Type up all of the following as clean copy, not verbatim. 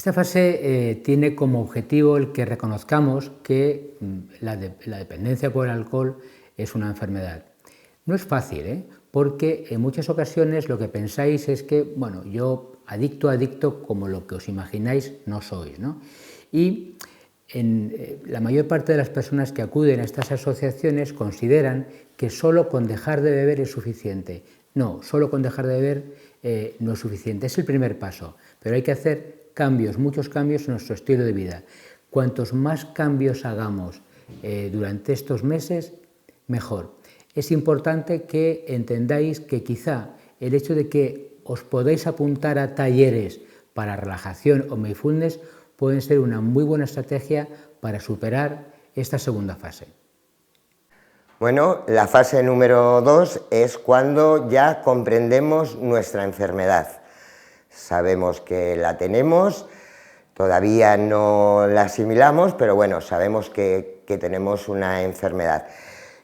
Esta fase tiene como objetivo el que reconozcamos que la dependencia por el alcohol es una enfermedad. No es fácil, porque en muchas ocasiones lo que pensáis es que, bueno, yo adicto, como lo que os imagináis, no sois, ¿no? Y la mayor parte de las personas que acuden a estas asociaciones consideran que solo con dejar de beber es suficiente. No, solo con dejar de beber no es suficiente, es el primer paso, pero hay que hacer cambios, muchos cambios en nuestro estilo de vida. Cuantos más cambios hagamos durante estos meses, mejor. Es importante que entendáis que quizá el hecho de que os podáis apuntar a talleres para relajación o mindfulness pueden ser una muy buena estrategia para superar esta segunda fase. Bueno, la fase número 2 es cuando ya comprendemos nuestra enfermedad. Sabemos que la tenemos, todavía no la asimilamos, pero bueno, sabemos que tenemos una enfermedad.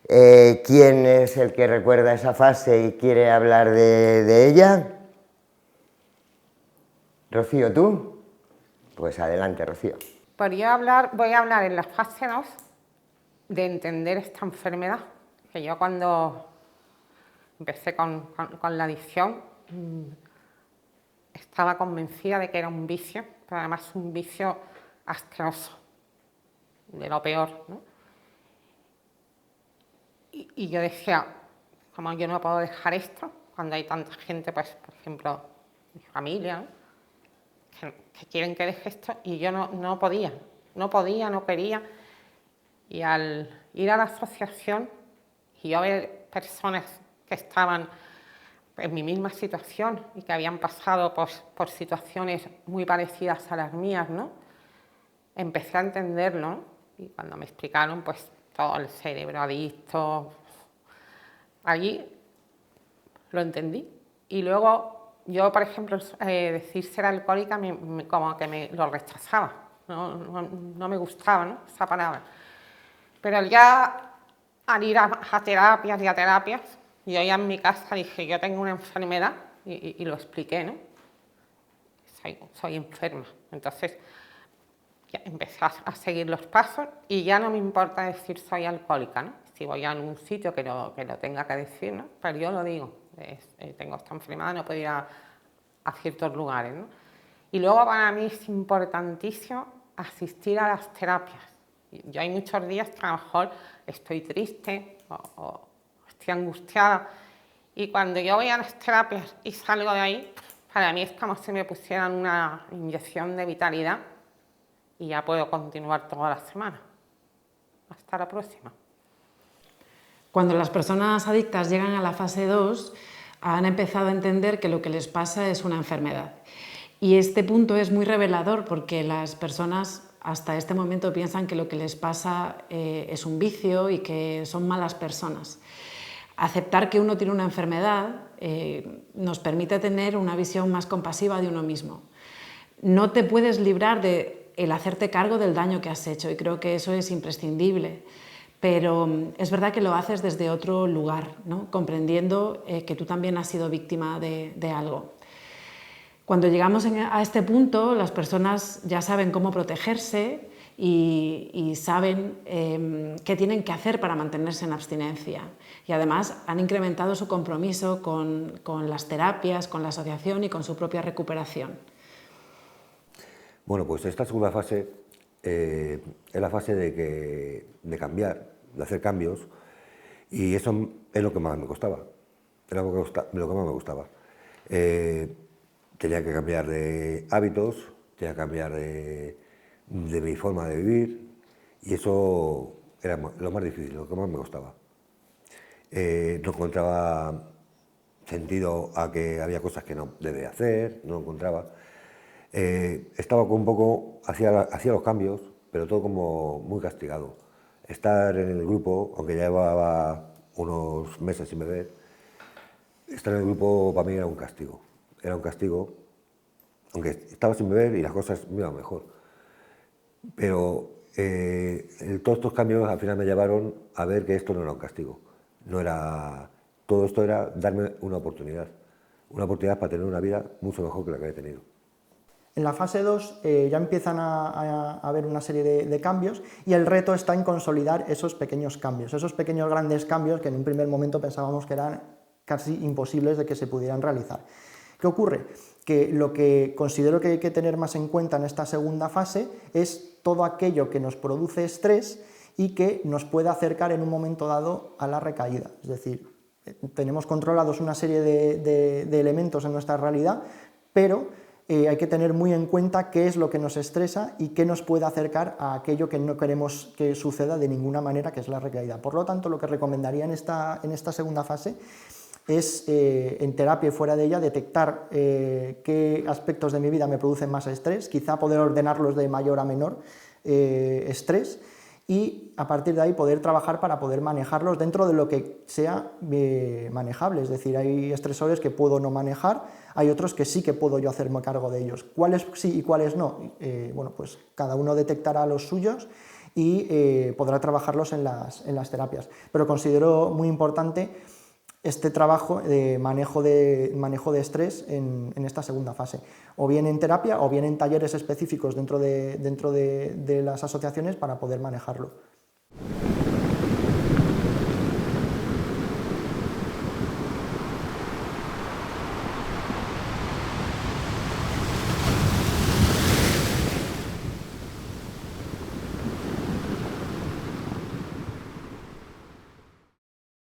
¿Quién es el que recuerda esa fase y quiere hablar de ella? Rocío, ¿tú? Pues adelante, Rocío. Pues voy a hablar en la fase 2 de entender esta enfermedad, que yo cuando empecé con la adicción estaba convencida de que era un vicio, pero además un vicio asqueroso, de lo peor, ¿no? Y yo decía, como yo no puedo dejar esto, cuando hay tanta gente, pues por ejemplo, mi familia, ¿no? que quieren que deje esto, y yo no podía, no quería. Y al ir a la asociación y yo ver personas que estaban en mi misma situación y que habían pasado por situaciones muy parecidas a las mías, ¿no? Empecé a entenderlo, ¿no? Y cuando me explicaron pues todo el cerebro adicto, allí lo entendí. Y luego yo, por ejemplo, decir ser alcohólica como que me lo rechazaba, no me gustaba, ¿no? Esa palabra. Pero ya al ir a terapias y a terapias, yo ya en mi casa dije, yo tengo una enfermedad y lo expliqué, ¿no? Soy enferma. Entonces ya empecé a seguir los pasos y ya no me importa decir soy alcohólica, ¿no? Si voy a algún sitio que lo tenga que decir, ¿no? Pero yo lo digo, tengo esta enfermedad, no puedo ir a ciertos lugares, ¿no? Y luego para mí es importantísimo asistir a las terapias. Yo hay muchos días que a lo mejor estoy triste o estoy angustiada y cuando yo voy a las terapias y salgo de ahí, para mí es como si me pusieran una inyección de vitalidad y ya puedo continuar toda la semana. Hasta la próxima. Cuando las personas adictas llegan a la fase 2, han empezado a entender que lo que les pasa es una enfermedad. Y este punto es muy revelador porque las personas hasta este momento piensan que lo que les pasa es un vicio y que son malas personas. Aceptar que uno tiene una enfermedad nos permite tener una visión más compasiva de uno mismo. No te puedes librar de el hacerte cargo del daño que has hecho y creo que eso es imprescindible. Pero es verdad que lo haces desde otro lugar, ¿no? Comprendiendo que tú también has sido víctima de algo. Cuando llegamos a este punto, las personas ya saben cómo protegerse y saben qué tienen que hacer para mantenerse en abstinencia. Y además han incrementado su compromiso con las terapias, con la asociación y con su propia recuperación. Bueno, pues esta segunda fase es la fase de cambiar, de hacer cambios, y eso es lo que más me costaba, era lo que más me gustaba. Tenía que cambiar de hábitos, tenía que cambiar de mi forma de vivir, y eso era lo más difícil, lo que más me costaba. No encontraba sentido a que había cosas que no debía hacer, no lo encontraba. Estaba un poco, hacía los cambios, pero todo como muy castigado. Estar en el grupo, aunque ya llevaba unos meses sin beber, estar en el grupo para mí era un castigo. Era un castigo, aunque estaba sin beber y las cosas me iban mejor. Pero todos estos cambios al final me llevaron a ver que esto no era un castigo. Todo esto era darme una oportunidad para tener una vida mucho mejor que la que había tenido. En la fase 2 ya empiezan a haber una serie de cambios y el reto está en consolidar esos pequeños cambios, esos pequeños grandes cambios que en un primer momento pensábamos que eran casi imposibles de que se pudieran realizar. ¿Qué ocurre? Que lo que considero que hay que tener más en cuenta en esta segunda fase es todo aquello que nos produce estrés y que nos puede acercar en un momento dado a la recaída. Es decir, tenemos controlados una serie de elementos en nuestra realidad, pero hay que tener muy en cuenta qué es lo que nos estresa y qué nos puede acercar a aquello que no queremos que suceda de ninguna manera, que es la recaída. Por lo tanto, lo que recomendaría en esta segunda fase es, en terapia y fuera de ella, detectar qué aspectos de mi vida me producen más estrés, quizá poder ordenarlos de mayor a menor estrés, y a partir de ahí poder trabajar para poder manejarlos dentro de lo que sea manejable. Es decir, hay estresores que puedo no manejar, hay otros que sí que puedo yo hacerme cargo de ellos. ¿Cuáles sí y cuáles no? Bueno, pues cada uno detectará los suyos y podrá trabajarlos en las terapias. Pero considero muy importante este trabajo de manejo de estrés en esta segunda fase, o bien en terapia o bien en talleres específicos dentro de las asociaciones para poder manejarlo.